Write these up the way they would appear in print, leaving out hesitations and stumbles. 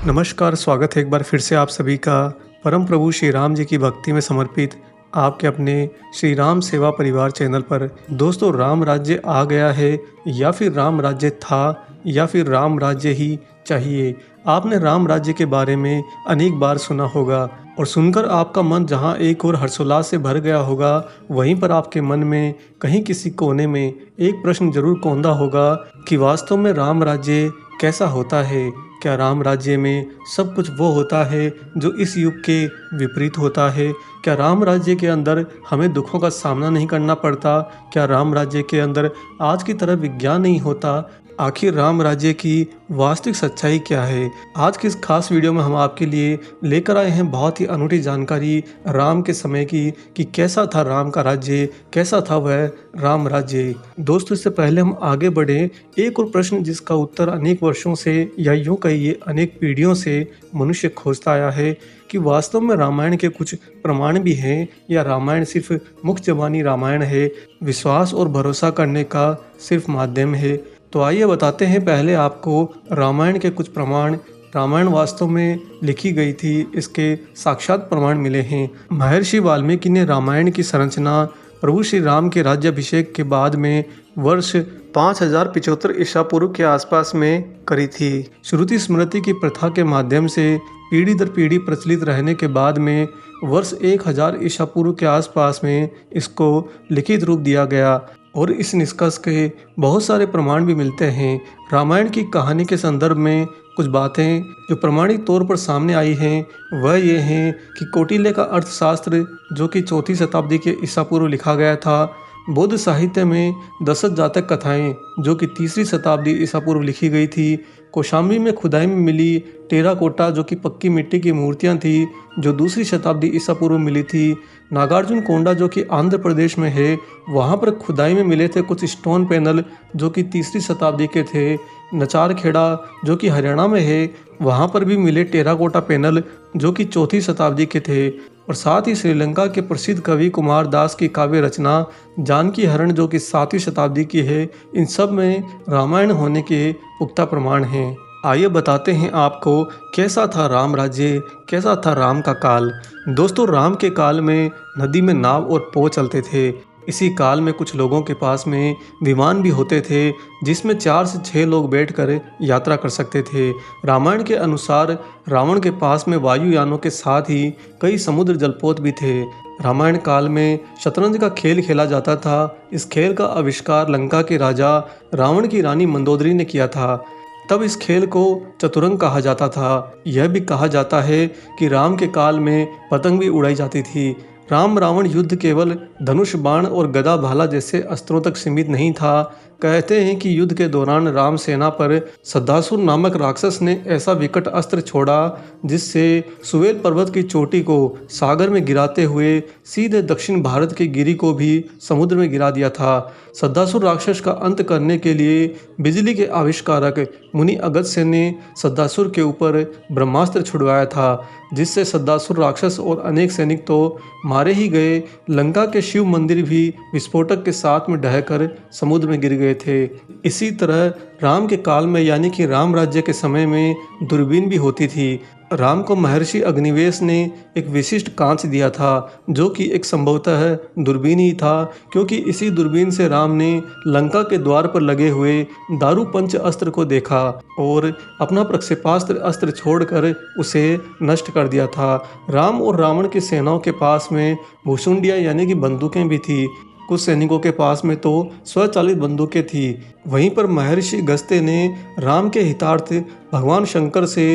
नमस्कार, स्वागत है एक बार फिर से आप सभी का परम प्रभु श्री राम जी की भक्ति में समर्पित आपके अपने श्री राम सेवा परिवार चैनल पर। दोस्तों, राम राज्य आ गया है या फिर राम राज्य था या फिर राम राज्य ही चाहिए। आपने राम राज्य के बारे में अनेक बार सुना होगा और सुनकर आपका मन जहां एक और हर्षोल्लास से भर गया होगा, वहीं पर आपके मन में कहीं किसी कोने में एक प्रश्न जरूर कौंधा होगा कि वास्तव में राम राज्य कैसा होता है। क्या राम राज्य में सब कुछ वो होता है जो इस युग के विपरीत होता है? क्या राम राज्य के अंदर हमें दुखों का सामना नहीं करना पड़ता? क्या राम राज्य के अंदर आज की तरह विज्ञान नहीं होता? आखिर राम राज्य की वास्तविक सच्चाई क्या है? आज की इस खास वीडियो में हम आपके लिए लेकर आए हैं बहुत ही अनूठी जानकारी राम के समय की कि कैसा था राम का राज्य, कैसा था वह राम राज्य। दोस्तों, इससे पहले हम आगे बढ़े, एक और प्रश्न जिसका उत्तर अनेक वर्षों से या यूं कहिए अनेक पीढ़ियों से मनुष्य खोजता आया है कि वास्तव में रामायण के कुछ प्रमाण भी हैं या रामायण सिर्फ मुख जबानी रामायण है, विश्वास और भरोसा करने का सिर्फ माध्यम है। तो आइए बताते हैं पहले आपको रामायण के कुछ प्रमाण। रामायण वास्तव में लिखी गई थी, इसके साक्षात प्रमाण मिले हैं। महर्षि वाल्मीकि ने रामायण की संरचना प्रभु श्री राम के राज्याभिषेक के बाद में वर्ष 5075 ईसा पूर्व के आसपास में करी थी। श्रुति स्मृति की प्रथा के माध्यम से पीढ़ी दर पीढ़ी प्रचलित रहने के बाद में वर्ष 1000 ईसा पूर्व के आसपास में इसको लिखित रूप दिया गया और इस निष्कर्ष के बहुत सारे प्रमाण भी मिलते हैं। रामायण की कहानी के संदर्भ में कुछ बातें जो प्रमाणिक तौर पर सामने आई हैं वह ये हैं कि कौटिल्य का अर्थशास्त्र जो कि 4वीं शताब्दी के ईसा पूर्व लिखा गया था, बौद्ध साहित्य में दशरथ जातक कथाएं जो कि 3री शताब्दी ईसा पूर्व लिखी गई थी, कौशाम्बी में खुदाई में मिली टेराकोटा जो कि पक्की मिट्टी की मूर्तियां थी जो 2री शताब्दी ईसा पूर्व मिली थी, नागार्जुन कोंडा जो कि आंध्र प्रदेश में है, वहां पर खुदाई में मिले थे कुछ स्टोन पैनल जो कि 3री शताब्दी के थे, नचार खेड़ा जो कि हरियाणा में है, वहां पर भी मिले टेराकोटा पैनल जो कि 4वीं शताब्दी के थे। और साथ ही श्रीलंका के प्रसिद्ध कवि कुमार दास की काव्य रचना जानकी हरण जो कि 7वीं शताब्दी की है, इन सब में रामायण होने के पुख्ता प्रमाण हैं। आइए बताते हैं आपको कैसा था राम राज्य, कैसा था राम का काल। दोस्तों, राम के काल में नदी में नाव और पो चलते थे। इसी काल में कुछ लोगों के पास में विमान भी होते थे जिसमें 4 से 6 लोग बैठकर यात्रा कर सकते थे। रामायण के अनुसार रावण के पास में वायुयानों के साथ ही कई समुद्र जलपोत भी थे। रामायण काल में शतरंज का खेल खेला जाता था। इस खेल का आविष्कार लंका के राजा रावण की रानी मंदोदरी ने किया था। तब इस खेल को चतुरंग कहा जाता था। यह भी कहा जाता है कि राम के काल में पतंग भी उड़ाई जाती थी। राम रावण युद्ध केवल धनुष बाण और गदा भाला जैसे अस्त्रों तक सीमित नहीं था। कहते हैं कि युद्ध के दौरान राम सेना पर सद्दासुर नामक राक्षस ने ऐसा विकट अस्त्र छोड़ा जिससे सुवेल पर्वत की चोटी को सागर में गिराते हुए सीधे दक्षिण भारत की गिरी को भी समुद्र में गिरा दिया था। सद्दासुर राक्षस का अंत करने के लिए बिजली के आविष्कारक मुनि अगस्त्य ने सद्दासुर के ऊपर ब्रह्मास्त्र छुड़वाया था, जिससे सद्दासुर राक्षस और अनेक सैनिक तो मारे ही गए, लंका के शिव मंदिर भी विस्फोटक के साथ में ढहकर समुद्र में गिर गए थे। इसी तरह राम के काल में यानी कि राम राज्य के समय में दूरबीन भी होती थी। राम को महर्षि अग्निवेश ने एक विशिष्ट कांच दिया था जो कि एक संभवतः दूरबीन ही था, क्योंकि इसी दूरबीन से राम ने लंका के द्वार पर लगे हुए दारू पंच अस्त्र को देखा और अपना प्रक्षेपास्त्र अस्त्र छोड़कर उसे नष्ट कर दिया था। राम और रावण की सेनाओं के पास में भूसुंडियाँ यानी कि बंदूकें भी थी। कुछ सैनिकों के पास में तो स्वचालित बंदूकें थी। वहीं पर महर्षि अगस्त्य ने राम के हितार्थ भगवान शंकर से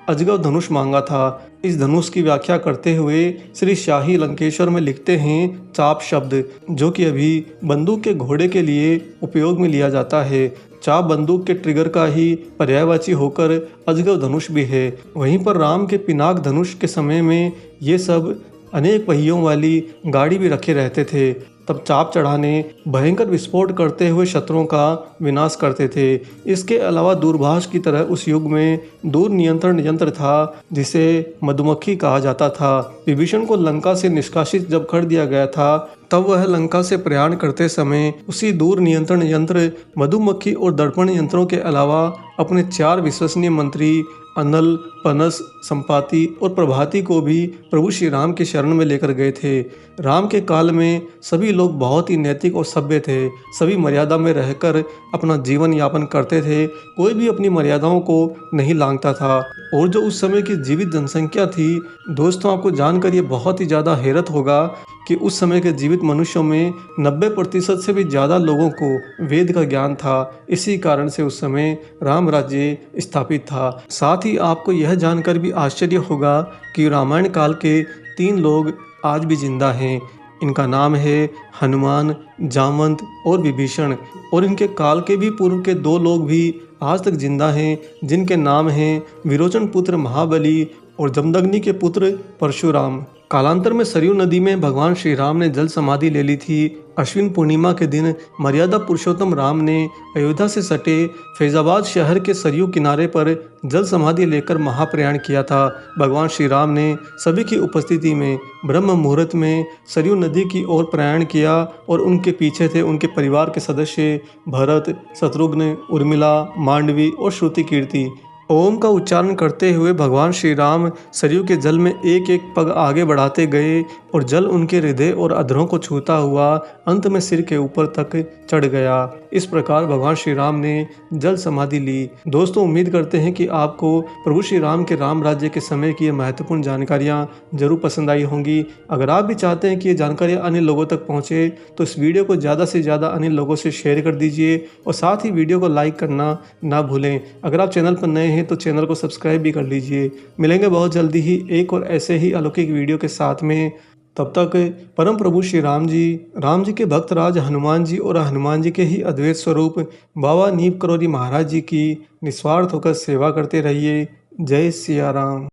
अजगव धनुष मांगा था। इस धनुष की व्याख्या करते हुए श्री शाही लंकेश्वर में लिखते हैं चाप शब्द, जो कि अभी बंदूक के घोड़े के लिए उपयोग में लिया जाता है। चाप बंदूक के ट्रिगर का ही पर्यायवाची होकर अजगव धनुष भी है। वहीं पर राम के पिनाक धनुष के समय में ये सब अनेक पहियों वाली गाड़ी भी रखे रहते थे। तब चाप चढ़ाने, भयंकर विस्फोट करते हुए शत्रुओं का विनाश करते थे। इसके अलावा दूरभाष की तरह उस युग में दूर नियंत्रण यंत्र था जिसे मधुमक्खी कहा जाता था। विभीषण को लंका से निष्कासित जब कर दिया गया था तब वह लंका से प्रयाण करते समय उसी दूर नियंत्रण यंत्र मधुमक्खी और दर्पण यंत्रों के अलावा अपने 4 विश्वसनीय मंत्री अनल, पनस, संपाति और प्रभाति को भी प्रभु श्री राम के शरण में लेकर गए थे। राम के काल में सभी लोग बहुत ही नैतिक और सभ्य थे। सभी मर्यादा में रहकर अपना जीवन यापन करते थे। कोई भी अपनी मर्यादाओं को नहीं लांघता था। और जो उस समय की जीवित जनसंख्या थी, दोस्तों आपको जानकर ये बहुत ही ज़्यादा हैरत होगा कि उस समय के जीवित मनुष्यों में 90% से भी ज़्यादा लोगों को वेद का ज्ञान था। इसी कारण से उस समय राम राज्य स्थापित था। साथ ही आपको यह जानकर भी आश्चर्य होगा कि रामायण काल के 3 लोग आज भी जिंदा हैं। इनका नाम है हनुमान, जामवंत और विभीषण। और इनके काल के भी पूर्व के 2 लोग भी आज तक जिंदा हैं, जिनके नाम हैं विरोचन पुत्र महाबली और जमदग्नि के पुत्र परशुराम। कालांतर में सरयू नदी में भगवान श्री राम ने जल समाधि ले ली थी। अश्विन पूर्णिमा के दिन मर्यादा पुरुषोत्तम राम ने अयोध्या से सटे फैजाबाद शहर के सरयू किनारे पर जल समाधि लेकर महाप्रयाण किया था। भगवान श्री राम ने सभी की उपस्थिति में ब्रह्म मुहूर्त में सरयू नदी की ओर प्रयाण किया और उनके पीछे थे उनके परिवार के सदस्य भरत, शत्रुघ्न, उर्मिला, मांडवी और श्रुति कीर्ति। ओम का उच्चारण करते हुए भगवान श्री राम सरयू के जल में एक एक पग आगे बढ़ाते गए और जल उनके हृदय और अधरों को छूता हुआ अंत में सिर के ऊपर तक चढ़ गया। इस प्रकार भगवान श्री राम ने जल समाधि ली। दोस्तों उम्मीद करते हैं कि आपको प्रभु श्री राम के राम राज्य के समय की ये महत्वपूर्ण जानकारियाँ जरूर पसंद आई होंगी। अगर आप भी चाहते हैं कि ये जानकारियाँ अन्य लोगों तक पहुँचे तो इस वीडियो को ज़्यादा से ज़्यादा अन्य लोगों से शेयर कर दीजिए और साथ ही वीडियो को लाइक करना ना भूलें। अगर आप चैनल पर नए हैं तो चैनल को सब्सक्राइब भी कर लीजिए। मिलेंगे बहुत जल्दी ही एक और ऐसे ही अलौकिक वीडियो के साथ में। तब तक परम प्रभु श्री राम जी के भक्त राज हनुमान जी और हनुमान जी के ही अद्वैत स्वरूप बाबा नीम करोली महाराज जी की निस्वार्थ होकर सेवा करते रहिए। जय सिया राम।